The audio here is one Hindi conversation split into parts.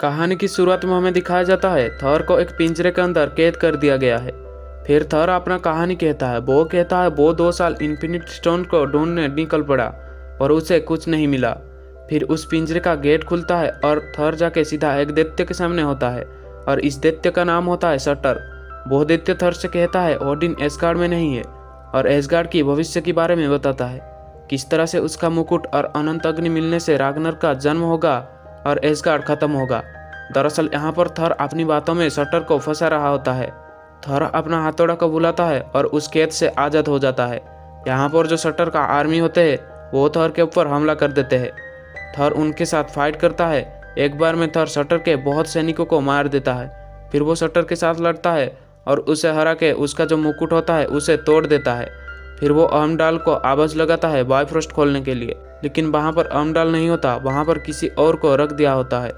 कहानी की शुरुआत में हमें दिखाया जाता है थॉर को एक पिंजरे के अंदर कैद कर दिया गया है। फिर थॉर अपना कहानी कहता है। वो कहता है वो 2 साल इन्फिनिट स्टोन को ढूंढने निकल पड़ा और उसे कुछ नहीं मिला। फिर उस पिंजरे का गेट खुलता है और थॉर जाके सीधा एक दैत्य के सामने होता है और इस दैत्य का नाम होता है शटर। वो दैत्य थॉर से कहता है ओडिन एस्गार्ड में नहीं है और एस्गार्ड की भविष्य के बारे में बताता है, किस तरह से उसका मुकुट और अनंत अग्नि मिलने से रागनर का जन्म होगा और एस्गार्ड खत्म होगा। दरअसल यहाँ पर थॉर अपनी बातों में शटर को फंसा रहा होता है। थॉर अपना हथौड़ा को बुलाता है और उस कैद से आज़ाद हो जाता है। यहाँ पर जो शटर का आर्मी होते हैं वो थॉर के ऊपर हमला कर देते हैं। थॉर उनके साथ फाइट करता है। एक बार में थॉर शटर के बहुत सैनिकों को मार देता है। फिर वो शटर के साथ लड़ता है और उसे हरा के उसका जो मुकुट होता है उसे तोड़ देता है। फिर वो अमडाल को आवाज़ लगाता है बायफ्रोस्ट खोलने के लिए, लेकिन वहाँ पर अमडाल नहीं होता, वहाँ पर किसी और को रख दिया होता है।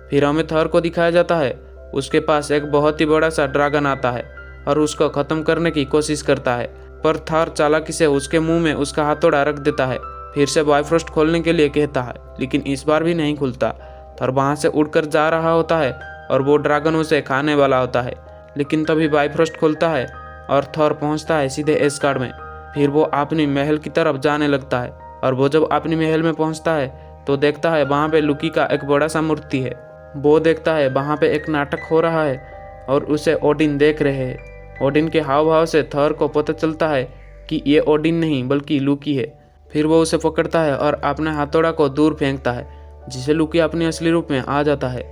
फिर हमें थॉर को दिखाया जाता है उसके पास एक बहुत ही बड़ा सा ड्रैगन आता है और उसको ख़त्म करने की कोशिश करता है, पर थॉर चालाकी से उसके मुंह में उसका हथौड़ा रख देता है। फिर से बायफ्रोस्ट खोलने के लिए कहता है, लेकिन इस बार भी नहीं खुलता। थॉर वहाँ से उड़कर जा रहा होता है और वो ड्रैगन उसे खाने वाला होता है, लेकिन तभी बायफ्रोस्ट खुलता है और थॉर पहुँचता है सीधे एस्गार्ड में। फिर वो अपनी महल की तरफ जाने लगता है और वो जब अपनी महल में पहुँचता है तो देखता है वहाँ पे लुकी का एक बड़ा सा मूर्ति है। वो देखता है वहाँ पे एक नाटक हो रहा है और उसे ओडिन देख रहे हैं। ओडिन के हाव भाव से थॉर को पता चलता है कि ये ओडिन नहीं बल्कि लुकी है। फिर वो उसे पकड़ता है और अपने हथौड़ा को दूर फेंकता है, जिससे लुकी अपने असली रूप में आ जाता है।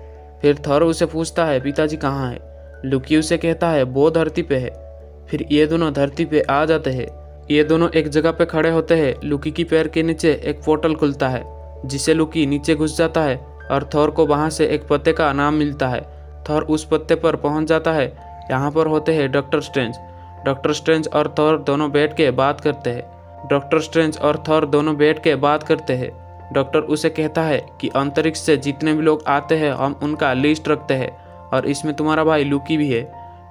फिर थॉर उसे पूछता है पिताजी कहाँ है। लुकी उसे कहता है वो धरती पे है। फिर ये दोनों धरती पे आ जाते हैं। ये दोनों एक जगह पे खड़े होते हैं। लुकी की पैर के नीचे एक पोर्टल खुलता है, जिससे लुकी नीचे घुस जाता है और थॉर को वहाँ से एक पत्ते का नाम मिलता है। थॉर उस पत्ते पर पहुँच जाता है। यहाँ पर होते हैं डॉक्टर स्ट्रेंज। डॉक्टर स्ट्रेंज और थॉर दोनों बैठ के बात करते हैं। डॉक्टर स्ट्रेंज और थॉर दोनों बैठ के बात करते हैं। डॉक्टर उसे कहता है कि अंतरिक्ष से जितने भी लोग आते हैं हम उनका लिस्ट रखते हैं और इसमें तुम्हारा भाई लुकी भी है।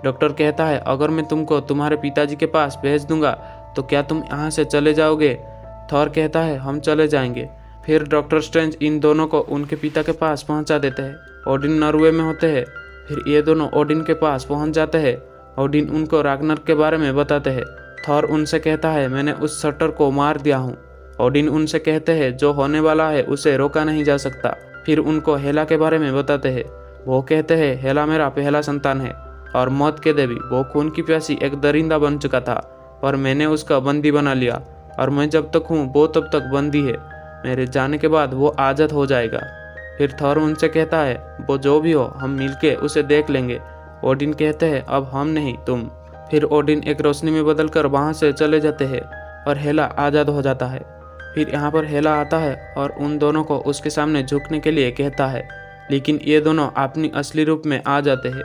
डॉक्टर कहता है अगर मैं तुमको तुम्हारे पिताजी के पास भेज दूंगा तो क्या तुम यहाँ से चले जाओगे। थॉर कहता है हम चले जाएंगे। फिर डॉक्टर स्ट्रेंज इन दोनों को उनके पिता के पास पहुंचा देते हैं। ओडिन नॉर्वे में होते हैं। फिर ये दोनों ओडिन के पास पहुंच जाते हैं। ओडिन उनको रागनर के बारे में बताते हैं। थॉर उनसे कहता है मैंने उस शटर को मार दिया हूँ। ओडिन उनसे कहते हैं जो होने वाला है उसे रोका नहीं जा सकता। फिर उनको हेला के बारे में बताते हैं। वो कहते हैं हेला मेरा पहला संतान है और मौत के देवी। वो खून की प्यासी एक दरिंदा बन चुका था पर मैंने उसका बंदी बना लिया और मैं जब तक हूँ वो तब तक बंदी है। मेरे जाने के बाद वो आज़ाद हो जाएगा। फिर थॉर उनसे कहता है वो जो भी हो हम मिलके उसे देख लेंगे। ओडिन कहते हैं अब हम नहीं तुम। फिर ओडिन एक रोशनी में बदलकर वहाँ से चले जाते हैं और हेला आज़ाद हो जाता है। फिर यहाँ पर हेला आता है और उन दोनों को उसके सामने झुकने के लिए कहता है, लेकिन ये दोनों अपनी असली रूप में आ जाते हैं।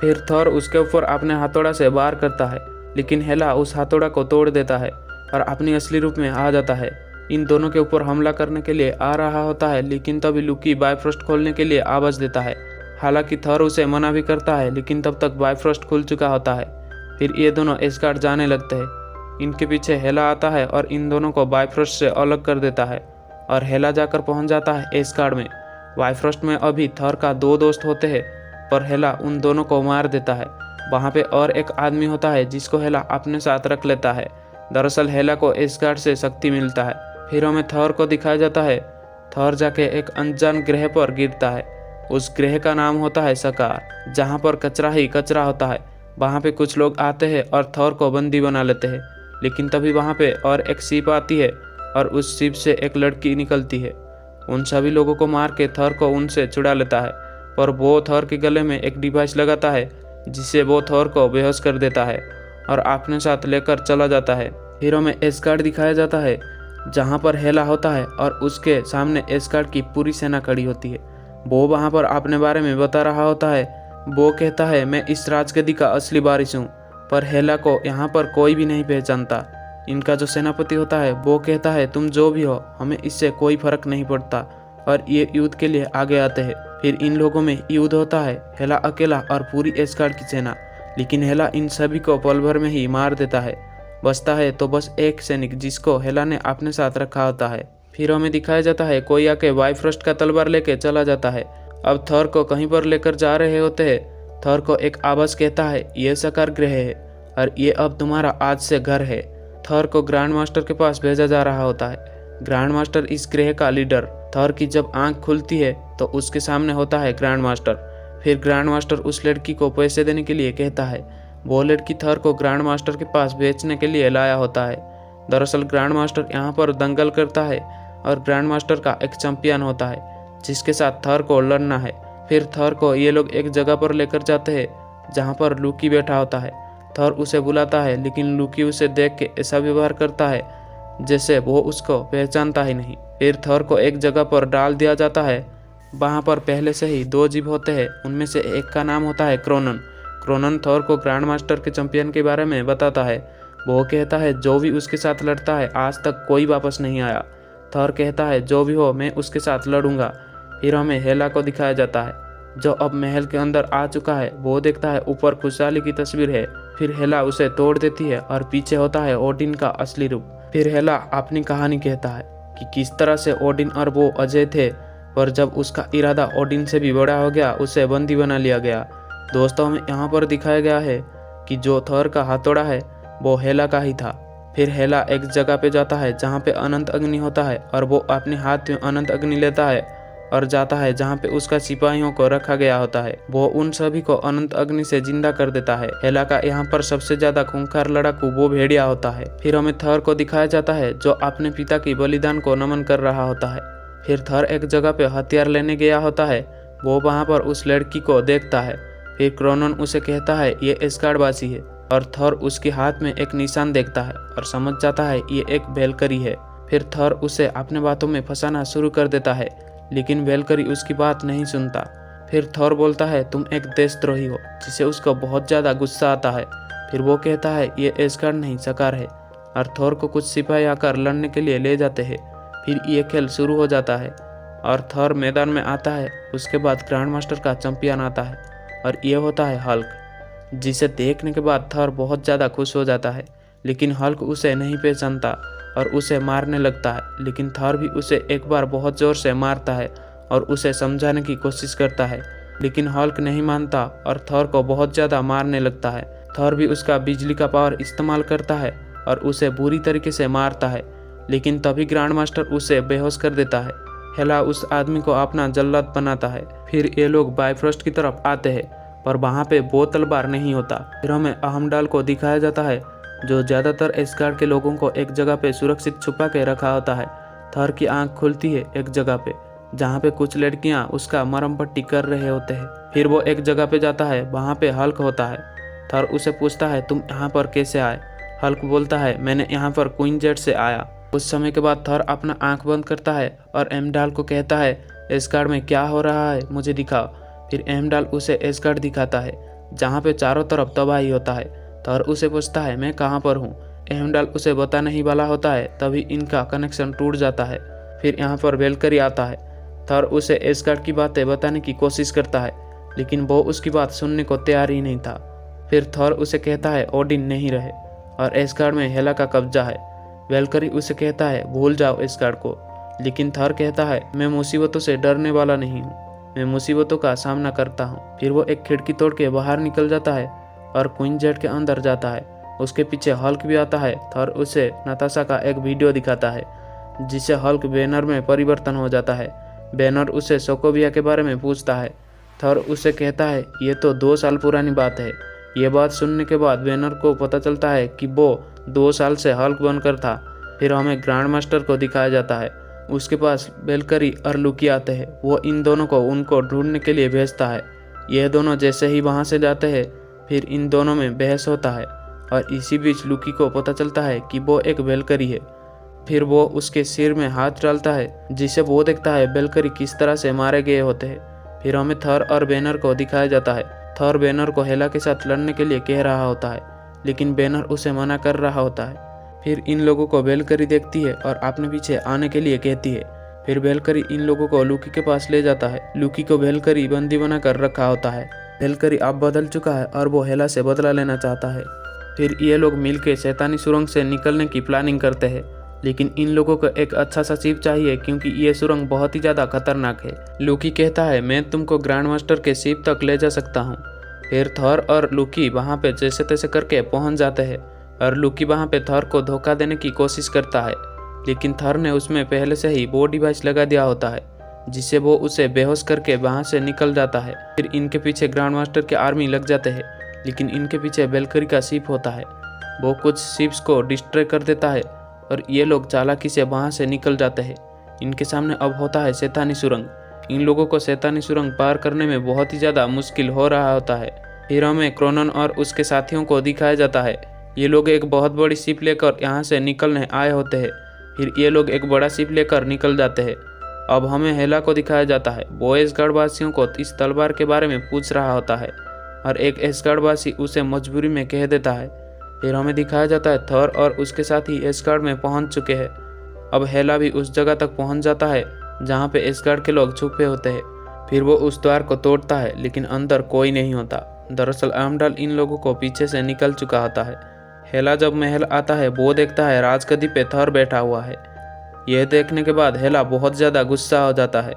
फिर थॉर उसके ऊपर अपने हथौड़ा से वार करता है, लेकिन हेला उस हथौड़ा को तोड़ देता है और अपनी असली रूप में आ जाता है। इन दोनों के ऊपर हमला करने के लिए आ रहा होता है, लेकिन तभी लुकी बायफ्रोस्ट खोलने के लिए आवाज़ देता है। हालांकि थॉर उसे मना भी करता है, लेकिन तब तक बायफ्रोस्ट खुल चुका होता है। फिर ये दोनों एस्गार्ड जाने लगते हैं। इनके पीछे हेला आता है और इन दोनों को बायफ्रोस्ट से अलग कर देता है और हेला जाकर पहुंच जाता है एस्गार्ड में। बायफ्रोस्ट में अभी थॉर का 2 दोस्त होते हैं, पर हेला उन दोनों को मार देता है। वहाँ पे और एक आदमी होता है जिसको हेला अपने साथ रख लेता है। दरअसल हेला को एस्गार्ड से शक्ति मिलता है। फिर हमें थॉर को दिखाया जाता है। थॉर जाके एक अनजान ग्रह पर गिरता है। उस ग्रह का नाम होता है सकार, जहाँ पर कचरा ही कचरा होता है। वहाँ पे कुछ लोग आते हैं और थॉर को बंदी बना लेते हैं, लेकिन तभी वहाँ पे और एक शिप आती है और उस शिप से एक लड़की निकलती है। उन सभी लोगों को मार के थॉर को उनसे छुड़ा लेता है, पर वो थॉर के गले में एक डिवाइस लगाता है जिससे वो थॉर को बेहोश कर देता है और अपने साथ लेकर चला जाता है। फिर हमें एस्गार्ड दिखाया जाता है, जहाँ पर हेला होता है और उसके सामने एस्गार्ड की पूरी सेना खड़ी होती है। वो वहाँ पर अपने बारे में बता रहा होता है। वो कहता है मैं इस राजगद्दी का असली वारिस हूँ, पर हेला को यहाँ पर कोई भी नहीं पहचानता। इनका जो सेनापति होता है वो कहता है तुम जो भी हो हमें इससे कोई फर्क नहीं पड़ता, और ये युद्ध के लिए आगे आते हैं। फिर इन लोगों में युद्ध होता है, हेला अकेला और पूरी एस्गार्ड की सेना, लेकिन हेला इन सभी को पल भर में ही मार देता है। बचता है तो बस एक सैनिक जिसको हेला ने अपने साथ रखा होता है। फिर हमें दिखाया जाता है कोई आके बायफ्रोस्ट का तलवार लेके चला जाता है अब थॉर को कहीं पर लेकर जा रहे होते हैं। थॉर को एक आवाज कहता है ये सकार ग्रह है और ये अब तुम्हारा आज से घर है। थॉर को ग्रैंड मास्टर के पास भेजा जा रहा होता है। ग्रैंड मास्टर इस ग्रह का लीडर। थॉर की जब आंख खुलती है तो उसके सामने होता है ग्रैंड मास्टर। फिर ग्रैंड मास्टर उस लड़की को पैसे देने के लिए कहता है। वो लड़की थॉर को ग्रैंड मास्टर के पास बेचने के लिए लाया होता है। दरअसल ग्रैंड मास्टर यहाँ पर दंगल करता है और ग्रैंड मास्टर का एक चैंपियन होता है जिसके साथ थॉर को लड़ना है। फिर थॉर को ये लोग एक जगह पर लेकर जाते हैं जहाँ पर लूकी बैठा होता है। थॉर उसे बुलाता है लेकिन लूकी उसे देख के ऐसा व्यवहार करता है जैसे वो उसको पहचानता ही नहीं। फिर थॉर को एक जगह पर डाल दिया जाता है। वहाँ पर पहले से ही 2 जीव होते हैं। उनमें से एक का नाम होता है क्रोनन। क्रोनन थॉर को ग्रैंड मास्टर के चैंपियन के बारे में बताता है। वो कहता है जो भी उसके साथ लड़ता है आज तक कोई वापस नहीं आया। थॉर कहता है जो भी हो मैं उसके साथ लड़ूंगा। फिर हमें हेला को दिखाया जाता है जो अब महल के अंदर आ चुका है। वो देखता है ऊपर खुशहाली की तस्वीर है। फिर हेला उसे तोड़ देती है और पीछे होता है ओडिन का असली रूप। फिर हेला अपनी कहानी कहता है कि किस तरह से ओडिन और वो अजय थे, पर जब उसका इरादा ओडिन से भी बड़ा हो गया उसे बंदी बना लिया गया। दोस्तों में यहाँ पर दिखाया गया है कि जो थॉर का हथौड़ा है वो हेला का ही था। फिर हेला एक जगह पे जाता है जहाँ पे अनंत अग्नि होता है और वो अपने हाथ में अनंत अग्नि लेता है और जाता है जहाँ पे उसका सिपाहियों को रखा गया होता है। वो उन सभी को अनंत अग्नि से जिंदा कर देता है। हेला का यहाँ पर सबसे ज्यादा खूंखार लड़ाकू वो भेड़िया होता है। फिर हमें थॉर को दिखाया जाता है जो अपने पिता की बलिदान को नमन कर रहा होता है। फिर थॉर एक जगह पे हथियार लेने गया होता है। वो वहाँ पर उस लड़की को देखता है। फिर क्रोनन उसे कहता है ये एस्कार्डबाजी है और थॉर उसके हाथ में एक निशान देखता है और समझ जाता है ये एक वेलकरी है। फिर थॉर उसे अपने बातों में फंसाना शुरू कर देता है लेकिन वेलकरी उसकी बात नहीं सुनता। फिर थॉर बोलता है तुम एक देशद्रोही हो, जिसे उसको बहुत ज़्यादा गुस्सा आता है। फिर वो कहता है ये एस्गार्ड नहीं सकार है और थॉर को कुछ सिपाही आकर लड़ने के लिए ले जाते हैं। फिर ये खेल शुरू हो जाता है और थॉर मैदान में आता है। उसके बाद ग्रैंड मास्टर का चैंपियन आता है और ये होता है हल्क, जिसे देखने के बाद थॉर बहुत ज़्यादा खुश हो जाता है। लेकिन हल्क उसे नहीं पहचानता और उसे मारने लगता है। लेकिन थॉर भी उसे एक बार बहुत ज़ोर से मारता है और उसे समझाने की कोशिश करता है, लेकिन हल्क नहीं मानता और थॉर को बहुत ज़्यादा मारने लगता है। थॉर भी उसका बिजली का पावर इस्तेमाल करता है और उसे बुरी तरीके से मारता है, लेकिन तभी ग्रैंड मास्टर उसे बेहोश कर देता है। हेला उस आदमी को अपना जल्लाद बनाता है। फिर ये लोग बाइफ्रोस्ट की तरफ आते हैं पर वहाँ पे वो तलवार नहीं होता। फिर हमें अहमडाल को दिखाया जाता है जो ज़्यादातर एस्गार्ड के लोगों को एक जगह पे सुरक्षित छुपा के रखा होता है। थॉर की आंख खुलती है एक जगह पे जहाँ पे कुछ लड़कियाँ उसका मरहम पट्टी कर रहे होते हैं। फिर वो एक जगह पे जाता है, वहाँ पे हल्क होता है। थॉर उसे पूछता है तुम यहाँ पर कैसे आए? हल्क बोलता है मैंने यहाँ पर क्वीन जेट से आया। कुछ समय के बाद थॉर अपना आंख बंद करता है और एमडाल को कहता है एस्गार्ड में क्या हो रहा है मुझे दिखाओ। फिर एमडाल उसे एस्गार्ड दिखाता है जहाँ पे चारों तरफ तबाही होता है। थॉर उसे पूछता है मैं कहाँ पर हूँ। एमडाल उसे बता नहीं वाला होता है, तभी इनका कनेक्शन टूट जाता है। फिर यहाँ पर वेलकरी आता है। थॉर उसे एस्गार्ड की बातें बताने की कोशिश करता है लेकिन वो उसकी बात सुनने को तैयार ही नहीं था। फिर थॉर उसे कहता है ओडिन नहीं रहे और एस्गार्ड में हेला का कब्जा है। वेलकरी उसे कहता है भूल जाओ एस्गार्ड को, लेकिन थॉर कहता है मैं मुसीबतों से डरने वाला नहीं हूँ, मैं मुसीबतों का सामना करता हूँ। फिर वो एक खिड़की तोड़ के बाहर निकल जाता है और क्वीन जेट के अंदर जाता है। उसके पीछे हल्क भी आता है। थॉर उसे नताशा का एक वीडियो दिखाता है जिससे हल्क बैनर में परिवर्तन हो जाता है। बैनर उसे सोकोविया के बारे में पूछता है। थॉर उसे कहता है ये तो 2 साल पुरानी बात है। ये बात सुनने के बाद बैनर को पता चलता है कि वो 2 साल से हल्क बनकर था। फिर हमें ग्रैंड मास्टर को दिखाया जाता है। उसके पास वेलकरी और लूकी आते हैं। वो इन दोनों को उनको ढूंढने के लिए भेजता है। यह दोनों जैसे ही वहाँ से जाते हैं फिर इन दोनों में बहस होता है और इसी बीच लूकी को पता चलता है कि वो एक वेलकरी है। फिर वो उसके सिर में हाथ डालता है जिसे वो देखता है वेलकरी किस तरह से मारे गए होते हैं। फिर हमें थॉर और बैनर को दिखाया जाता है। थॉर बैनर को हेला के साथ लड़ने के लिए कह रहा होता है लेकिन बैनर उसे मना कर रहा होता है। फिर इन लोगों को वेलकरी देखती है और अपने पीछे आने के लिए कहती है। फिर वेलकरी इन लोगों को लूकी के पास ले जाता है। लूकी को वेलकरी बंदी बना कर रखा होता है। वेलकरी अब बदल चुका है और वो हेला से बदला लेना चाहता है। फिर ये लोग मिलकर शैतानी सुरंग से निकलने की प्लानिंग करते हैं लेकिन इन लोगों को एक अच्छा सा शिप चाहिए क्योंकि ये सुरंग बहुत ही ज़्यादा खतरनाक है। लूकी कहता है मैं तुमको ग्रैंड मास्टर के शिप तक ले जा सकता हूँ। फिर थॉर और लूकी वहाँ पे जैसे तैसे करके पहुँच जाते हैं और लूकी वहाँ पे थॉर को धोखा देने की कोशिश करता है, लेकिन थॉर ने उसमें पहले से ही वो डिवाइस लगा दिया होता है जिससे वो उसे बेहोश करके वहाँ से निकल जाता है। फिर इनके पीछे ग्रैंड मास्टर के आर्मी लग जाते हैं, लेकिन इनके पीछे वेलकरी का शिप होता है। वो कुछ शिप्स को डिस्ट्रॉय कर देता है और ये लोग चालाकी से वहाँ से निकल जाते हैं। इनके सामने अब होता है शैतानी सुरंग। इन लोगों को शैतानी सुरंग पार करने में बहुत ही ज़्यादा मुश्किल हो रहा होता है। फिर हमें क्रोनन और उसके साथियों को दिखाया जाता है। ये लोग एक बहुत बड़ी शिप लेकर यहाँ से निकलने आए होते हैं। फिर ये लोग एक बड़ा शिप लेकर निकल जाते हैं। अब हमें हेला को दिखाया जाता है। वो एसगार्डवासियों को इस तलवार के बारे में पूछ रहा होता है और एक एसगार्डवासी उसे मजबूरी में कह देता है। फिर हमें दिखाया जाता है थॉर और उसके साथी एसगार्ड में पहुंच चुके हैं। अब हेला भी उस जगह तक पहुंच जाता है जहां पे एसगार्ड के लोग छुपे होते हैं। फिर वो उस द्वार को तोड़ता है, लेकिन अंदर कोई नहीं होता। दरअसल आमडाल इन लोगों को पीछे से निकल चुका होता है। हेला जब महल आता है वो देखता है राजगद्दी पे थॉर बैठा हुआ है। यह देखने के बाद हेला बहुत ज़्यादा गुस्सा हो जाता है।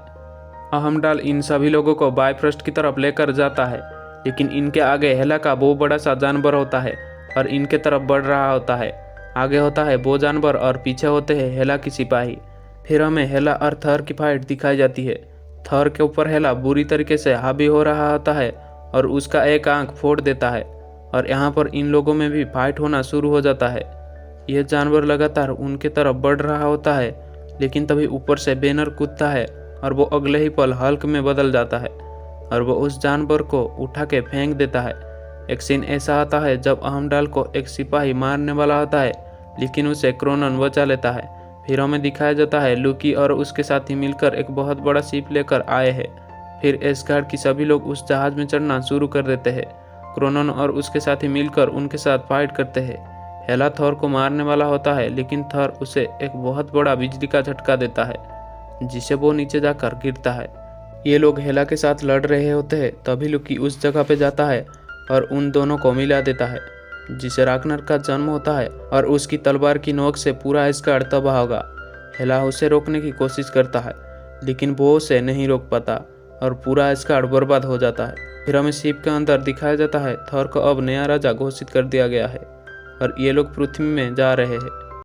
अहमडाल इन सभी लोगों को बायफ्रस्ट की तरफ लेकर जाता है, लेकिन इनके आगे हेला का वो बड़ा सा जानवर होता है और इनके तरफ बढ़ रहा होता है। आगे होता है वो जानवर और पीछे होते हैं हेला की सिपाही। फिर हमें हेला और थॉर की फाइट दिखाई जाती है। थॉर के ऊपर हेला बुरी तरीके से हावी हो रहा होता है और उसका एक आंख फोड़ देता है और यहाँ पर इन लोगों में भी फाइट होना शुरू हो जाता है। यह जानवर लगातार उनके तरफ बढ़ रहा होता है, लेकिन तभी ऊपर से बैनर कूदता है और वो अगले ही पल हल्क में बदल जाता है और वो उस जानवर को उठा के फेंक देता है। एक सीन ऐसा आता है जब अहमडाल को एक सिपाही मारने वाला होता है, लेकिन उसे क्रोनन बचा लेता है। फिर हमें दिखाया जाता है लूकी और उसके साथी मिलकर एक बहुत बड़ा शिप लेकर आए हैं। फिर एसगार्ड की सभी लोग उस जहाज में चढ़ना शुरू कर देते हैं। क्रोनन और उसके साथी मिलकर उनके साथ फाइट करते हैं। हेला थॉर को मारने वाला होता है, लेकिन थॉर उसे एक बहुत बड़ा बिजली का झटका देता है जिससे वो नीचे जाकर गिरता है। ये लोग हेला के साथ लड़ रहे होते हैं, तभी लूकी उस जगह पे जाता है और उन दोनों को मिला देता है, जिसे रागनर का जन्म होता है और उसकी तलवार की नोक से पूरा एसगार्ड तबाह होगा। हेला उसे रोकने की कोशिश करता है, लेकिन वो उसे नहीं रोक पाता और पूरा एसगार्ड बर्बाद हो जाता है। फिर हमें शिप के अंदर दिखाया जाता है थॉर को अब नया राजा घोषित कर दिया गया है और ये लोग पृथ्वी में जा रहे हैं।